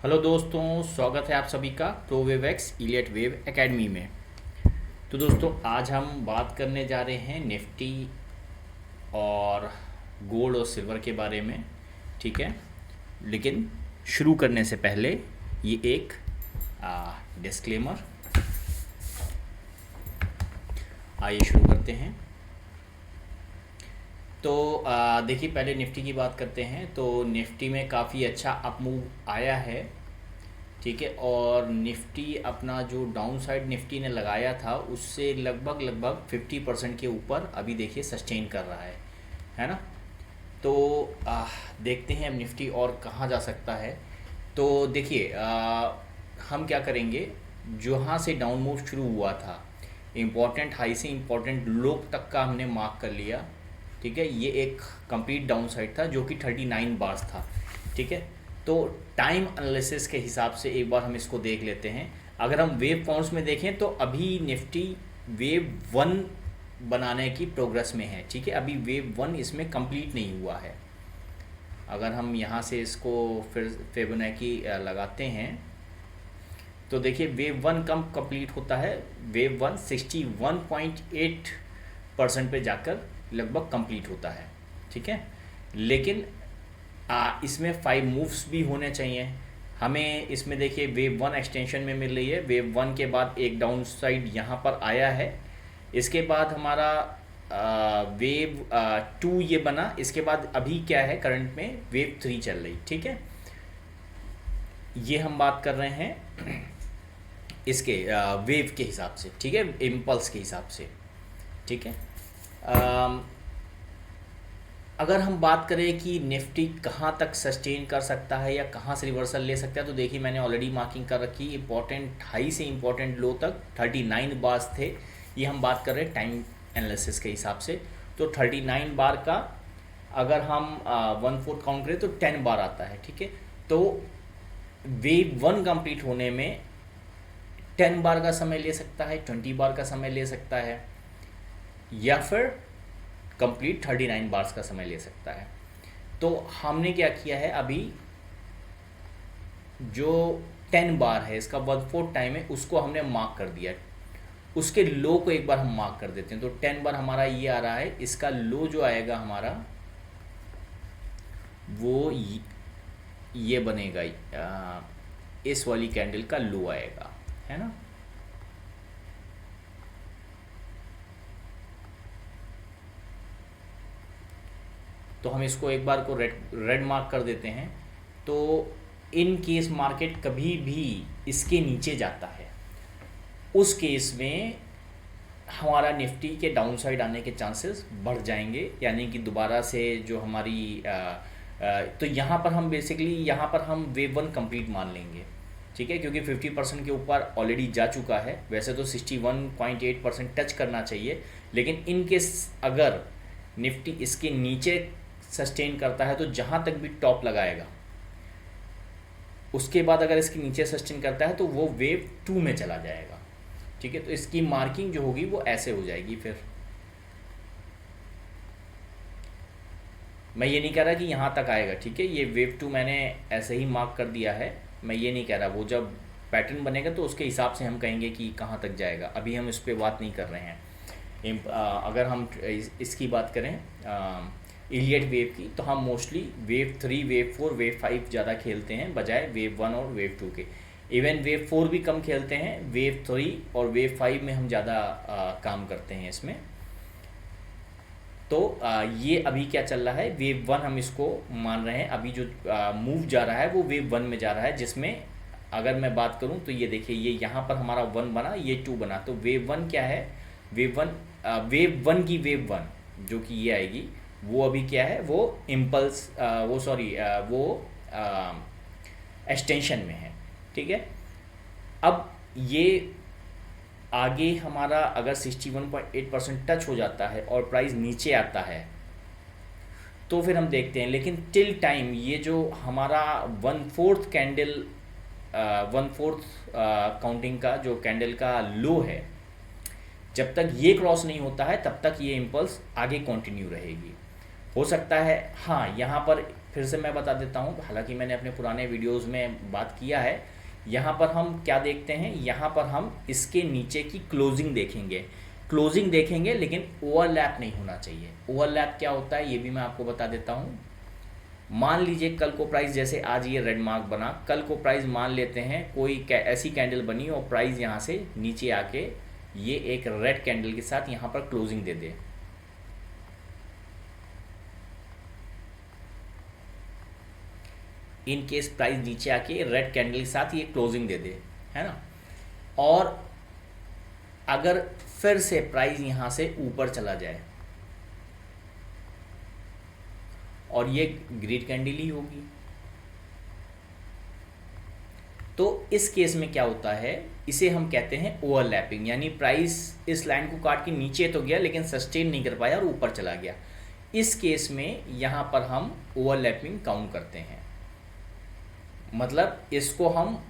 Hello दोस्तों, स्वागत है आप सभी का प्रोवेवेक्स इलियट वेव एकेडमी में। तो दोस्तों, आज हम बात करने जा रहे हैं निफ्टी और गोल्ड और सिल्वर के बारे में। ठीक है, लेकिन शुरू करने से पहले ये एक डिस्क्लेमर। आइए शुरू करते हैं। तो देखिए, पहले निफ्टी की बात करते हैं। तो निफ्टी में काफ़ी अच्छा अप मूव आया है। ठीक है, और निफ्टी अपना जो डाउन साइड निफ्टी ने लगाया था उससे लगभग लगभग 50% के ऊपर अभी देखिए सस्टेन कर रहा है ना। तो देखते हैं अब निफ्टी और कहाँ जा सकता है। तो देखिए, हम क्या करेंगे, जहाँ से डाउन मूव शुरू हुआ था, इम्पॉर्टेंट हाई से इम्पॉर्टेंट लो तक का हमने मार्क कर लिया। ठीक है, ये एक कंप्लीट डाउन साइड था जो कि 39 बार्स था। ठीक है, तो टाइम एनालिसिस के हिसाब से एक बार हम इसको देख लेते हैं। अगर हम वेव फॉर्म्स में देखें तो अभी निफ्टी वेव वन बनाने की प्रोग्रेस में है। ठीक है, अभी वेव वन इसमें कंप्लीट नहीं हुआ है। अगर हम यहाँ से इसको फिर फिबोनाची लगाते हैं तो देखिए वेव वन कम कंप्लीट होता है। वेव वन 61.8% पे जाकर लगभग कंप्लीट होता है। ठीक है, लेकिन इसमें 5 मूव्स भी होने चाहिए हमें। इसमें देखिए वेव वन एक्सटेंशन में मिल रही है। वेव वन के बाद एक डाउन साइड यहाँ पर आया है। इसके बाद हमारा वेव टू ये बना। इसके बाद अभी क्या है, करंट में वेव थ्री चल रही। ठीक है, ये हम बात कर रहे हैं इसके वेव के हिसाब से। ठीक है, इम्पल्स के हिसाब से। ठीक है, अगर हम बात करें कि निफ्टी कहाँ तक सस्टेन कर सकता है या कहाँ से रिवर्सल ले सकता है, तो देखिए मैंने ऑलरेडी मार्किंग कर रखी। इंपॉर्टेंट हाई से इंपॉर्टेंट लो तक 39 बार्स थे। ये हम बात कर रहे हैं टाइम एनालिसिस के हिसाब से। तो 39 बार का अगर हम 1/4 काउंट करें तो 10 बार आता है। ठीक है, तो वेव वन कंप्लीट होने में 10 बार का समय ले सकता है, 20 बार का समय ले सकता है, या फिर कंप्लीट 39 बार्स का समय ले सकता है। तो हमने क्या किया है, अभी जो 10 बार है इसका 1/4 टाइम है, उसको हमने मार्क कर दिया। उसके लो को एक बार हम मार्क कर देते हैं। तो 10 बार हमारा ये आ रहा है। इसका लो जो आएगा हमारा वो ये बनेगा, इस वाली कैंडल का लो आएगा, है ना। तो हम इसको एक बार को रेड मार्क कर देते हैं। तो इन केस मार्केट कभी भी इसके नीचे जाता है, उस केस में हमारा निफ्टी के डाउन साइड आने के चांसेस बढ़ जाएंगे। यानी कि दोबारा से जो हमारी तो यहाँ पर हम बेसिकली यहाँ पर हम वेव वन कंप्लीट मान लेंगे। ठीक है, क्योंकि 50% के ऊपर ऑलरेडी जा चुका है। वैसे तो 61.8% टच करना चाहिए, लेकिन इन केस अगर निफ्टी इसके नीचे सस्टेन करता है तो जहाँ तक भी टॉप लगाएगा, उसके बाद अगर इसके नीचे सस्टेन करता है तो वो वेव टू में चला जाएगा। ठीक है, तो इसकी मार्किंग जो होगी वो ऐसे हो जाएगी। फिर मैं ये नहीं कह रहा कि यहाँ तक आएगा। ठीक है, ये वेव टू मैंने ऐसे ही मार्क कर दिया है। मैं ये नहीं कह रहा, वो जब पैटर्न बनेगा तो उसके हिसाब से हम कहेंगे कि कहाँ तक जाएगा। अभी हम इस पर बात नहीं कर रहे हैं। अगर हम इसकी बात करें इलियट वेव की, तो हम mostly wave three, wave four, wave five ज़्यादा खेलते हैं बजाय वेव वन और वेव टू के। इवन वेव फोर भी कम खेलते हैं। वेव थ्री और वेव फाइव में हम ज़्यादा काम करते हैं इसमें। तो ये अभी क्या चल रहा है, वेव वन हम इसको मान रहे हैं। अभी जो मूव जा रहा है वो वेव वन में जा रहा है, जिसमें अगर मैं बात करूं तो ये देखिए, ये यहाँ पर हमारा वन बना, ये टू बना। तो वेव वन क्या है, वेव वन की वेव वन जो कि ये आएगी, वो अभी क्या है, वो इम्पल्स वो एक्सटेंशन में है। ठीक है, अब ये आगे हमारा अगर 61.8% टच हो जाता है और प्राइस नीचे आता है तो फिर हम देखते हैं। लेकिन टिल टाइम ये जो हमारा 1/4 कैंडल, 1/4 काउंटिंग का जो कैंडल का लो है, जब तक ये क्रॉस नहीं होता है तब तक ये इम्पल्स आगे कंटिन्यू रहेगी। हो सकता है हाँ यहाँ पर फिर से मैं बता देता हूँ, हालांकि मैंने अपने पुराने वीडियोस में बात किया है। यहाँ पर हम क्या देखते हैं, यहाँ पर हम इसके नीचे की क्लोजिंग देखेंगे, क्लोजिंग देखेंगे, लेकिन ओवरलैप नहीं होना चाहिए। ओवरलैप क्या होता है ये भी मैं आपको बता देता हूँ। मान लीजिए कल को प्राइस, जैसे आज ये रेड मार्क बना, कल को प्राइस मान लेते हैं कोई ऐसी कैंडल बनी और प्राइस यहाँ से नीचे आके ये एक रेड कैंडल के साथ यहाँ पर closing they they, in case price नीचे आके रेड कैंडल के साथ ये क्लोजिंग दे दे, है ना, और अगर फिर से प्राइस यहाँ से ऊपर चला जाए और ये ग्रीड कैंडल ही होगी, तो इस केस में क्या होता है, इसे हम कहते हैं ओवरलैपिंग, यानी प्राइस इस लाइन को काट के नीचे तो गया लेकिन सस्टेन नहीं कर पाया और ऊपर चला गया। इस केस में यहाँ पर हम ओवरलैपिंग काउंट करते हैं, मतलब इसको हम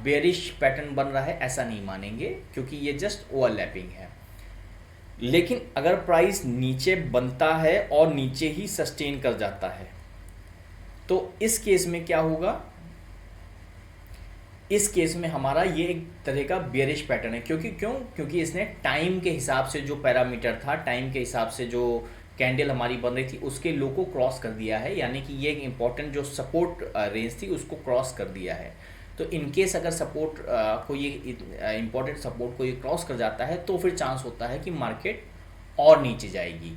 बेरिश पैटर्न बन रहा है ऐसा नहीं मानेंगे, क्योंकि ये जस्ट ओवरलैपिंग है। लेकिन अगर प्राइस नीचे बनता है और नीचे ही सस्टेन कर जाता है, तो इस केस में क्या होगा, इस केस में हमारा ये एक तरह का बेयरिश पैटर्न है। क्योंकि इसने टाइम के हिसाब से जो पैरामीटर था, टाइम के हिसाब से जो कैंडल हमारी बन रही थी उसके लो को क्रॉस कर दिया है, यानी कि ये एक इंपॉर्टेंट जो सपोर्ट रेंज थी उसको क्रॉस कर दिया है। तो इनकेस अगर सपोर्ट को ये इंपॉर्टेंट सपोर्ट को ये क्रॉस कर जाता है तो फिर चांस होता है कि मार्केट और नीचे जाएगी,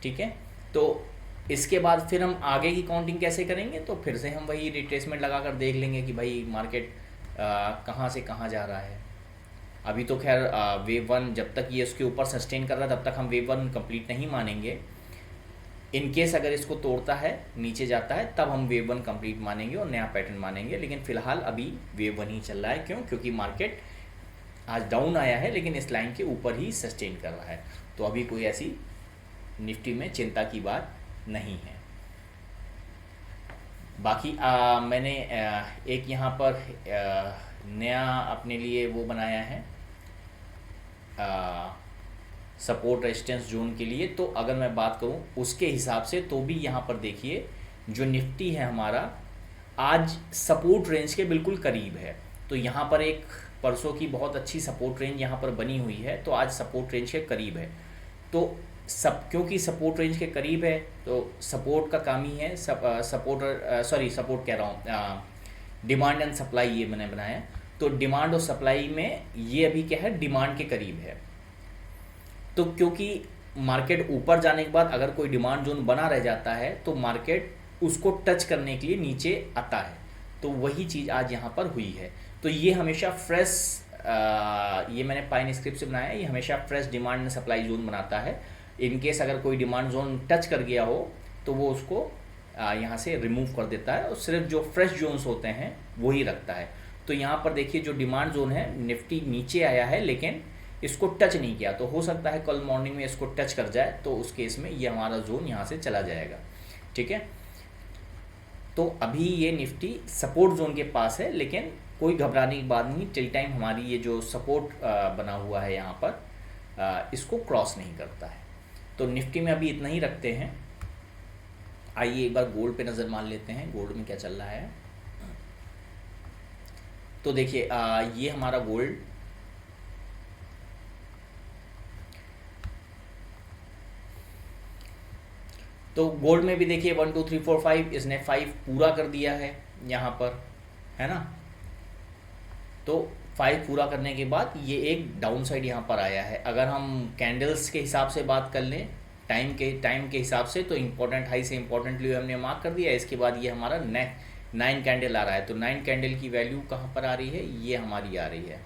ठीक है। तो इसके बाद फिर हम आगे की काउंटिंग कैसे करेंगे, तो फिर से हम वही रिट्रेसमेंट लगा कर देख लेंगे कि भाई मार्केट कहाँ से कहाँ जा रहा है। अभी तो खैर वेव वन जब तक ये उसके ऊपर सस्टेन कर रहा है तब तक हम वेव वन कंप्लीट नहीं मानेंगे। इनकेस अगर इसको तोड़ता है, नीचे जाता है, तब हम वेव वन कंप्लीट मानेंगे और नया पैटर्न मानेंगे। लेकिन फिलहाल अभी वेव वन ही चल रहा है। क्यों? क्योंकि मार्केट आज डाउन आया है लेकिन इस लाइन के ऊपर ही सस्टेन कर रहा है, तो अभी कोई ऐसी निफ्टी में चिंता की बात नहीं है। बाकी मैंने एक यहाँ पर नया अपने लिए वो बनाया है सपोर्ट रेजिस्टेंस जोन के लिए। तो अगर मैं बात करूँ उसके हिसाब से, तो भी यहाँ पर देखिए जो निफ्टी है हमारा आज सपोर्ट रेंज के बिल्कुल करीब है। तो यहाँ पर एक परसों की बहुत अच्छी सपोर्ट रेंज यहाँ पर बनी हुई है, तो आज सपोर्ट रेंज के करीब है। तो क्योंकि सपोर्ट रेंज के करीब है तो सपोर्ट का काम ही है, सपोर्ट कह रहा हूँ, डिमांड एंड सप्लाई ये मैंने बनाया। तो डिमांड और सप्लाई में ये अभी क्या है, डिमांड के करीब है। तो क्योंकि मार्केट ऊपर जाने के बाद अगर कोई डिमांड जोन बना रह जाता है तो मार्केट उसको टच करने के लिए नीचे आता है, तो वही चीज़ आज यहाँ पर हुई है। तो ये हमेशा फ्रेश, ये मैंने पाइन स्क्रिप्ट से बनाया है, ये हमेशा fresh demand and supply zone बनाता है। इनकेस अगर कोई डिमांड जोन टच कर गया हो तो वो उसको यहाँ से रिमूव कर देता है और सिर्फ जो फ्रेश जोन्स होते हैं वही रखता है। तो यहाँ पर देखिए जो डिमांड जोन है, निफ्टी नीचे आया है लेकिन इसको टच नहीं किया, तो हो सकता है कल मॉर्निंग में इसको टच कर जाए, तो उस केस में ये हमारा जोन यहाँ से चला जाएगा, ठीक है। तो अभी ये निफ्टी सपोर्ट जोन के पास है, लेकिन कोई घबराने की बात नहीं, टिल टाइम हमारी ये जो सपोर्ट बना हुआ है यहाँ पर इसको क्रॉस नहीं करता है। तो निफ्टी में अभी इतना ही रखते हैं। आइए एक बार गोल्ड पे नज़र मार लेते हैं, गोल्ड में क्या चल रहा है। तो देखिए ये हमारा गोल्ड तो गोल्ड में भी देखिए 1 2 3 4 5 इसने 5 पूरा कर दिया है यहाँ पर, है ना। तो 5 पूरा करने के बाद ये एक डाउन साइड यहाँ पर आया है। अगर हम कैंडल्स के हिसाब से बात कर लें, टाइम के हिसाब से, तो इम्पोर्टेंट हाई से इम्पोर्टेंट लो हमने मार्क कर दिया। इसके बाद ये हमारा 9 कैंडल आ रहा है। तो 9 कैंडल की वैल्यू कहाँ पर आ रही है, ये हमारी आ रही है।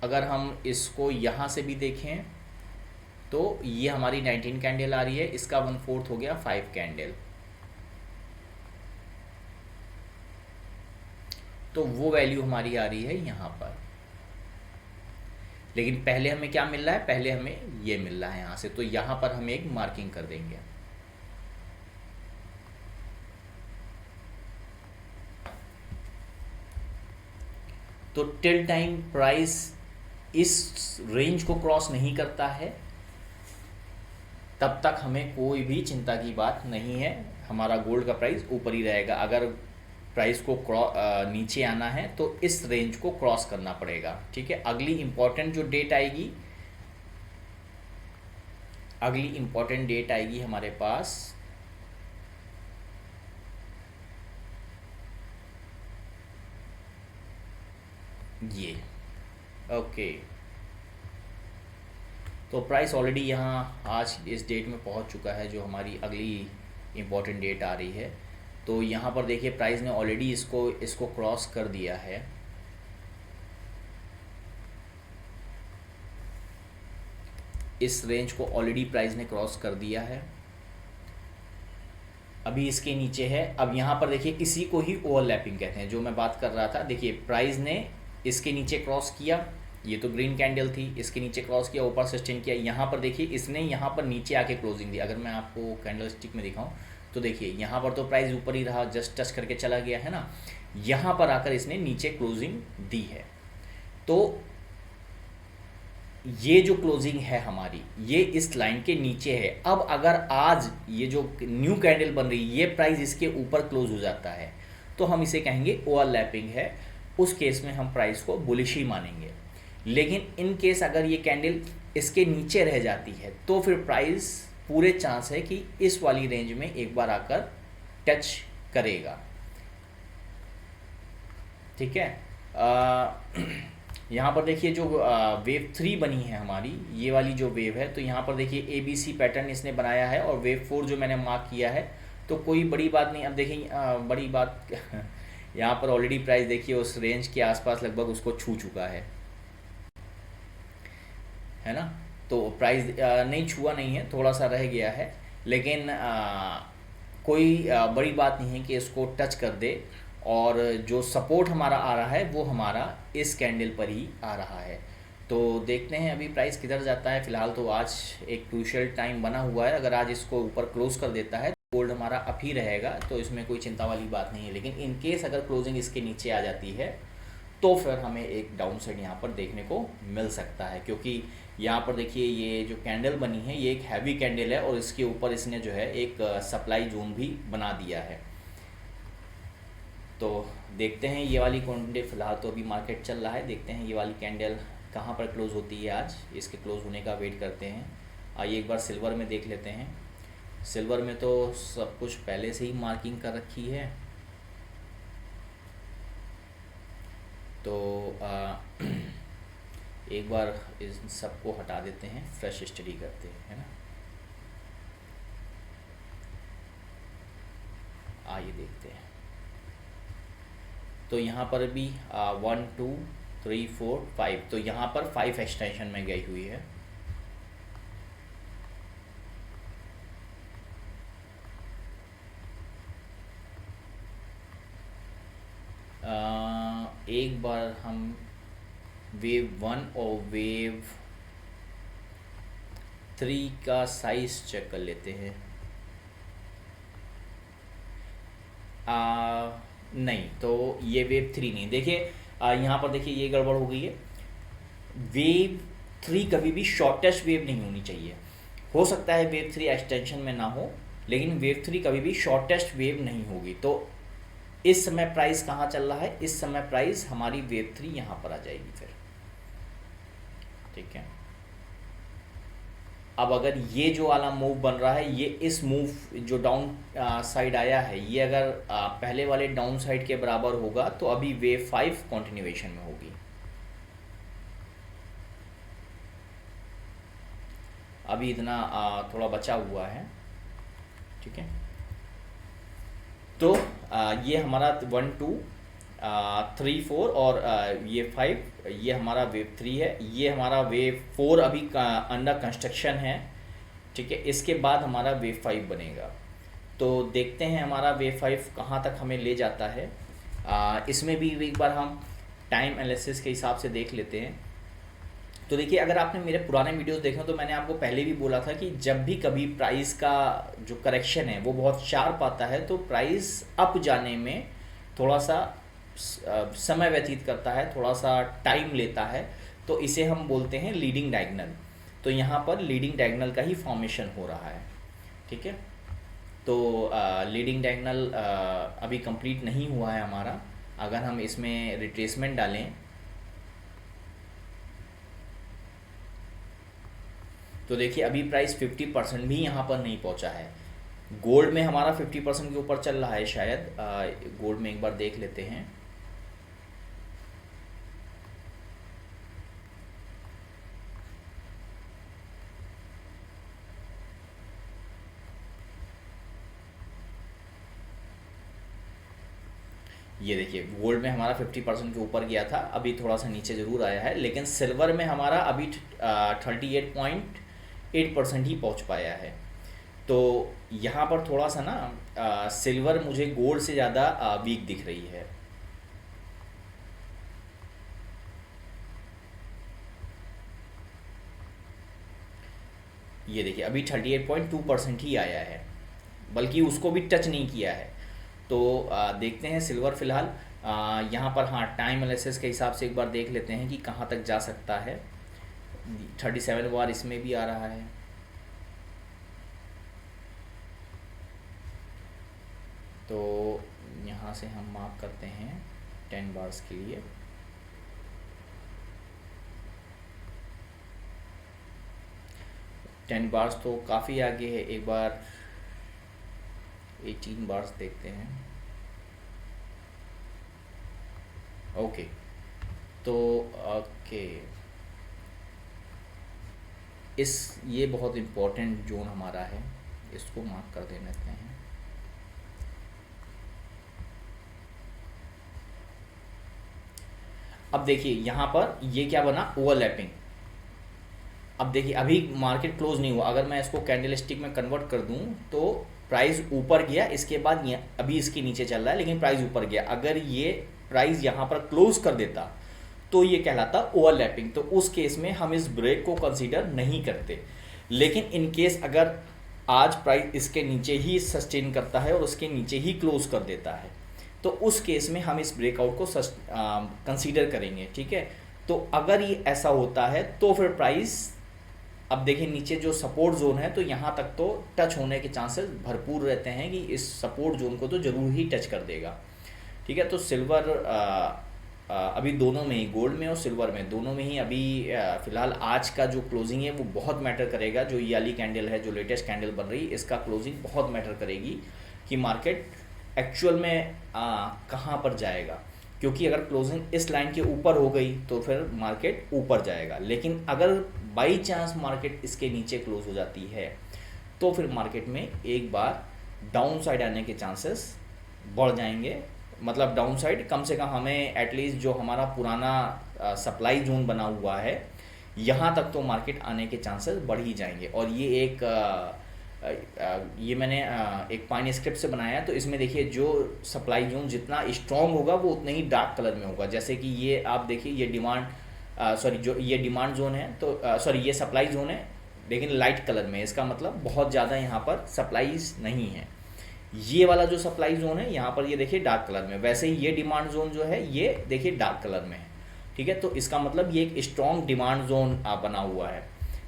अगर हम इसको यहाँ से भी देखें तो ये हमारी 19 कैंडल आ रही है, इसका 1/4 हो गया 5 कैंडल। तो वो वैल्यू हमारी आ रही है यहाँ पर। लेकिन पहले हमें क्या मिल रहा है, पहले हमें ये मिल रहा है यहाँ से, तो यहाँ पर हम एक मार्किंग कर देंगे। तो टिल टाइम प्राइस इस रेंज को क्रॉस नहीं करता है, तब तक हमें कोई भी चिंता की बात नहीं है, हमारा गोल्ड का प्राइस ऊपर ही रहेगा। अगर प्राइस को नीचे आना है तो इस रेंज को क्रॉस करना पड़ेगा। ठीक है, अगली इम्पॉर्टेंट जो डेट आएगी, अगली इम्पॉर्टेंट डेट आएगी हमारे पास ये। ओके, तो प्राइस ऑलरेडी यहाँ आज इस डेट में पहुँच चुका है, जो हमारी अगली इम्पॉर्टेंट डेट आ रही है। तो यहाँ पर देखिए प्राइस ने ऑलरेडी इसको क्रॉस कर दिया है। इस रेंज को ऑलरेडी प्राइस ने क्रॉस कर दिया है, अभी इसके नीचे है। अब यहाँ पर देखिए इसी को ही ओवरलैपिंग कहते हैं, जो मैं बात कर रहा था। देखिए प्राइस ने इसके नीचे क्रॉस किया, ये तो ग्रीन कैंडल थी, इसके नीचे क्रॉस किया, ऊपर सस्टेन किया। यहाँ पर देखिए इसने यहाँ पर नीचे आके क्लोजिंग दी। अगर मैं आपको कैंडल स्टिक में दिखाऊं तो देखिए यहाँ पर तो प्राइस ऊपर ही रहा, जस्ट टच करके चला गया है ना। यहाँ पर आकर इसने नीचे क्लोजिंग दी है। तो ये जो क्लोजिंग है हमारी, ये इस लाइन के नीचे है। अब अगर आज ये जो न्यू कैंडल बन रही है, ये प्राइस इसके ऊपर क्लोज हो जाता है तो हम इसे कहेंगे ओवरलैपिंग है। उस केस में हम प्राइस को बुलिश ही मानेंगे। लेकिन इन केस अगर ये कैंडल इसके नीचे रह जाती है तो फिर प्राइस पूरे चांस है कि इस वाली रेंज में एक बार आकर टच करेगा। ठीक है, यहाँ पर देखिए जो वेव 3 बनी है हमारी, ये वाली जो वेव है, तो यहाँ पर देखिए ABC पैटर्न इसने बनाया है और वेव 4 जो मैंने मार्क किया है, तो कोई बड़ी बात नहीं। अब देखिए बड़ी बात यहाँ पर ऑलरेडी प्राइस देखिए उस रेंज के आसपास लगभग उसको छू चुका है ना। तो प्राइस नहीं छुआ नहीं है, थोड़ा सा रह गया है, लेकिन कोई बड़ी बात नहीं है कि इसको टच कर दे। और जो सपोर्ट हमारा आ रहा है वो हमारा इस कैंडल पर ही आ रहा है। तो देखते हैं अभी प्राइस किधर जाता है। फिलहाल तो आज एक क्रूशियल टाइम बना हुआ है, अगर आज इसको ऊपर क्लोज कर देता है तो गोल्ड हमारा अप ही रहेगा, तो इसमें कोई चिंता वाली बात नहीं है। लेकिन इन केस अगर क्लोजिंग इसके नीचे आ जाती है तो फिर हमें एक डाउन साइड यहाँ पर देखने को मिल सकता है, क्योंकि यहाँ पर देखिए ये जो कैंडल बनी है ये एक हैवी कैंडल है और इसके ऊपर इसने जो है एक सप्लाई जोन भी बना दिया है। तो देखते हैं ये वाली क्वांटिटी, फिलहाल तो अभी मार्केट चल रहा है, देखते हैं ये वाली कैंडल कहाँ पर क्लोज होती है आज, इसके क्लोज होने का वेट करते हैं। आइए एक बार सिल्वर में देख लेते हैं। सिल्वर में तो सब कुछ पहले से ही मार्किंग कर रखी है, तो एक बार इस सबको हटा देते हैं, फ्रेश स्टडी करते हैं, है ना। आइए देखते हैं। तो यहाँ पर भी 1 2 3 4 5, तो यहाँ पर 5 एक्सटेंशन में गई हुई है। एक बार हम वेव 1 और वेव 3 का साइज चेक कर लेते हैं। नहीं, तो ये वेव 3 नहीं। देखिए यहाँ पर देखिए ये गड़बड़ हो गई है। वेव 3 कभी भी शॉर्टेस्ट वेव नहीं होनी चाहिए। हो सकता है वेव 3 एक्सटेंशन में ना हो, लेकिन वेव 3 कभी भी शॉर्टेस्ट वेव नहीं होगी। तो इस समय प्राइस कहाँ चल रहा है, इस समय प्राइस हमारी वेव 3 यहाँ पर आ जाएगी फिर। ठीक है, अब अगर ये जो वाला मूव बन रहा है, ये इस मूव जो डाउन साइड आया है, ये अगर पहले वाले डाउन साइड के बराबर होगा तो अभी वेव 5 कंटिन्यूएशन में होगी। अभी इतना थोड़ा बचा हुआ है। ठीक है, तो ये हमारा 1 2 3 4 और ये 5, ये हमारा वेव 3 है। ये हमारा वेव 4 अभी अंडर कंस्ट्रक्शन है। ठीक है, इसके बाद हमारा वेव 5 बनेगा। तो देखते हैं हमारा वेव 5 कहाँ तक हमें ले जाता है। इसमें भी एक बार हम टाइम एनालिसिस के हिसाब से देख लेते हैं। तो देखिए अगर आपने मेरे पुराने वीडियोस देखे तो मैंने आपको पहले भी बोला था कि जब भी कभी प्राइस का जो करेक्शन है वो बहुत शार्प आता है तो प्राइस अप जाने में थोड़ा सा समय व्यतीत करता है, थोड़ा सा टाइम लेता है। तो इसे हम बोलते हैं लीडिंग डायगोनल। तो यहाँ पर लीडिंग डायगोनल का ही फॉर्मेशन हो रहा है। ठीक है, तो लीडिंग डायगोनल अभी कंप्लीट नहीं हुआ है हमारा। अगर हम इसमें रिट्रेसमेंट डालें तो देखिए अभी प्राइस 50% भी यहाँ पर नहीं पहुँचा है। गोल्ड में हमारा 50% के ऊपर चल रहा है शायद। गोल्ड में एक बार देख लेते हैं। ये देखिए गोल्ड में हमारा 50% के ऊपर गया था, अभी थोड़ा सा नीचे ज़रूर आया है, लेकिन सिल्वर में हमारा अभी 38.8% ही पहुंच पाया है। तो यहाँ पर थोड़ा सा ना सिल्वर मुझे गोल्ड से ज़्यादा वीक दिख रही है। ये देखिए अभी 38.2% ही आया है, बल्कि उसको भी टच नहीं किया है। तो देखते हैं सिल्वर फिलहाल यहाँ पर, हाँ टाइम एनालिसिस के हिसाब से एक बार देख लेते हैं कि कहाँ तक जा सकता है। 37 बार इसमें भी आ रहा है। तो यहाँ से हम मार्क करते हैं 10 बार्स के लिए। टेन बार्स तो काफ़ी आगे है। एक बार 18 बार्स देखते हैं। ओके, तो ओके ये बहुत इम्पोर्टेंट जोन हमारा है, इसको मार्क कर देते हैं। अब देखिए यहाँ पर ये क्या बना, ओवरलैपिंग। अब देखिए अभी मार्केट क्लोज नहीं हुआ, अगर मैं इसको कैंडल स्टिक में कन्वर्ट कर दूं तो प्राइस ऊपर गया, इसके बाद ये अभी इसके नीचे चल रहा है लेकिन प्राइस ऊपर गया। अगर ये प्राइस यहाँ पर क्लोज कर देता तो ये कहलाता ओवरलैपिंग, तो उस केस में हम इस ब्रेक को कंसीडर नहीं करते। लेकिन इन केस अगर आज प्राइस इसके नीचे ही सस्टेन करता है और उसके नीचे ही क्लोज कर देता है तो उस केस में हम इस ब्रेकआउट को कंसीडर करेंगे। ठीक है, तो अगर ये ऐसा होता है तो फिर प्राइस, अब देखिए नीचे जो सपोर्ट जोन है तो यहाँ तक तो टच होने के चांसेस भरपूर रहते हैं कि इस सपोर्ट जोन को तो ज़रूर ही टच कर देगा। ठीक है, तो सिल्वर अभी दोनों में ही, गोल्ड में और सिल्वर में दोनों में ही अभी फ़िलहाल आज का जो क्लोजिंग है वो बहुत मैटर करेगा। जो ये वाली कैंडल है, जो लेटेस्ट कैंडल बन रही है, इसका क्लोजिंग बहुत मैटर करेगी कि मार्केट एक्चुअल में कहाँ पर जाएगा। क्योंकि अगर क्लोजिंग इस लाइन के ऊपर हो गई तो फिर मार्केट ऊपर जाएगा, लेकिन अगर बाई चांस मार्केट इसके नीचे क्लोज हो जाती है तो फिर मार्केट में एक बार डाउन साइड आने के चांसेस बढ़ जाएंगे। मतलब डाउन साइड कम से कम हमें एटलीस्ट जो हमारा पुराना सप्लाई जोन बना हुआ है यहाँ तक तो मार्केट आने के चांसेस बढ़ ही जाएंगे। और ये एक ये मैंने एक पाइन स्क्रिप्ट से बनाया है, तो इसमें देखिए जो सप्लाई जोन जितना स्ट्रॉन्ग होगा वो उतना ही डार्क कलर में होगा। जैसे कि ये आप देखिए ये डिमांड जो ये डिमांड जोन है, तो ये सप्लाई जोन है लेकिन लाइट कलर में, इसका मतलब बहुत ज़्यादा यहाँ पर सप्लाईज नहीं है। ये वाला जो सप्लाई जोन है यहाँ पर ये देखिए डार्क कलर में, वैसे ही ये डिमांड जोन जो है ये देखिए डार्क कलर में है। ठीक है, तो इसका मतलब ये एक स्ट्रॉन्ग डिमांड जोन बना हुआ है।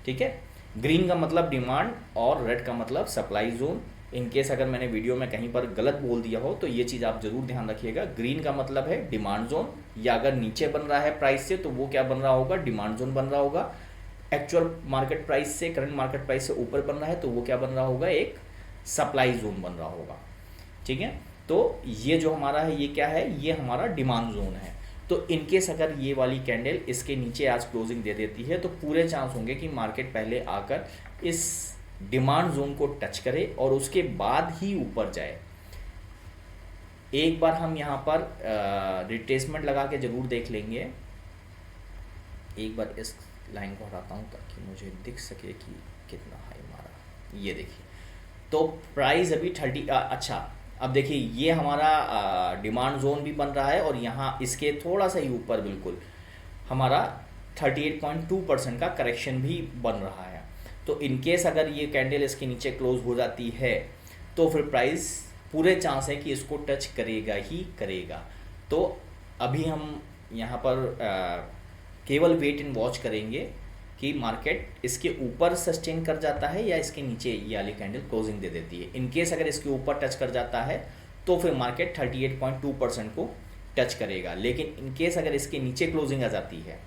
ठीक है, ग्रीन का मतलब डिमांड और रेड का मतलब सप्लाई जोन। इन केस अगर मैंने वीडियो में कहीं पर गलत बोल दिया हो तो ये चीज़ आप ज़रूर ध्यान रखिएगा। ग्रीन का मतलब है डिमांड जोन, या अगर नीचे बन रहा है प्राइस से तो वो क्या बन रहा होगा, डिमांड जोन बन रहा होगा। एक्चुअल मार्केट प्राइस से, करंट मार्केट प्राइस से ऊपर बन रहा है तो वो क्या बन रहा होगा, एक सप्लाई जोन बन रहा होगा। ठीक है, तो ये जो हमारा है ये क्या है, ये हमारा डिमांड जोन है। तो इनकेस अगर ये वाली कैंडल इसके नीचे आज क्लोजिंग दे देती है तो पूरे चांस होंगे कि मार्केट पहले आकर इस डिमांड जोन को टच करे और उसके बाद ही ऊपर जाए। एक बार हम यहाँ पर रिट्रेसमेंट लगा के ज़रूर देख लेंगे। एक बार इस लाइन को हटाता हूँ ताकि मुझे दिख सके कि कितना हाई मारा। ये देखिए, तो प्राइस अभी 30 अच्छा अब देखिए ये हमारा डिमांड जोन भी बन रहा है और यहाँ इसके थोड़ा सा ही ऊपर बिल्कुल हमारा 38.2% का करेक्शन भी बन रहा है। तो इनकेस अगर ये कैंडल इसके नीचे क्लोज हो जाती है तो फिर प्राइस पूरे चांस है कि इसको टच करेगा ही करेगा। तो अभी हम यहाँ पर केवल वेट एंड वॉच करेंगे कि मार्केट इसके ऊपर सस्टेन कर जाता है या इसके नीचे ये वाली कैंडल क्लोजिंग दे देती है। इन केस अगर इसके ऊपर टच कर जाता है तो फिर मार्केट 38.2% को टच करेगा। लेकिन इन केस अगर इसके नीचे क्लोजिंग आ जाती है,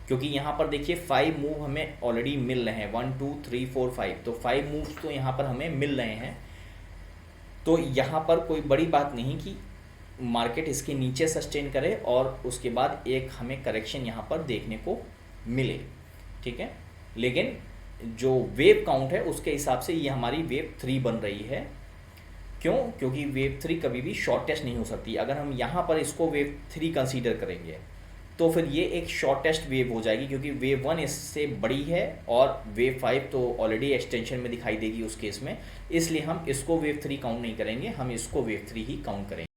क्योंकि यहाँ पर देखिए 5 मूव हमें ऑलरेडी मिल रहे हैं, 1 2 3 4 5, तो 5 मूव्स तो यहाँ पर हमें मिल रहे हैं। तो यहाँ पर कोई बड़ी बात नहीं कि मार्केट इसके नीचे सस्टेन करे और उसके बाद एक हमें करेक्शन यहाँ पर देखने को मिले, ठीक है। लेकिन जो वेव काउंट है उसके हिसाब से ये हमारी वेव 3 बन रही है। क्यों? क्योंकि वेव 3 कभी भी शॉर्टेस्ट नहीं हो सकती। अगर हम यहाँ पर इसको वेव 3 कंसीडर करेंगे तो फिर ये एक शॉर्टेस्ट वेव हो जाएगी, क्योंकि वेव 1 इससे बड़ी है और वेव 5 तो ऑलरेडी एक्सटेंशन में दिखाई देगी उस केस में। इसलिए हम इसको वेव 3 काउंट नहीं करेंगे, हम इसको वेव 3 ही काउंट करेंगे।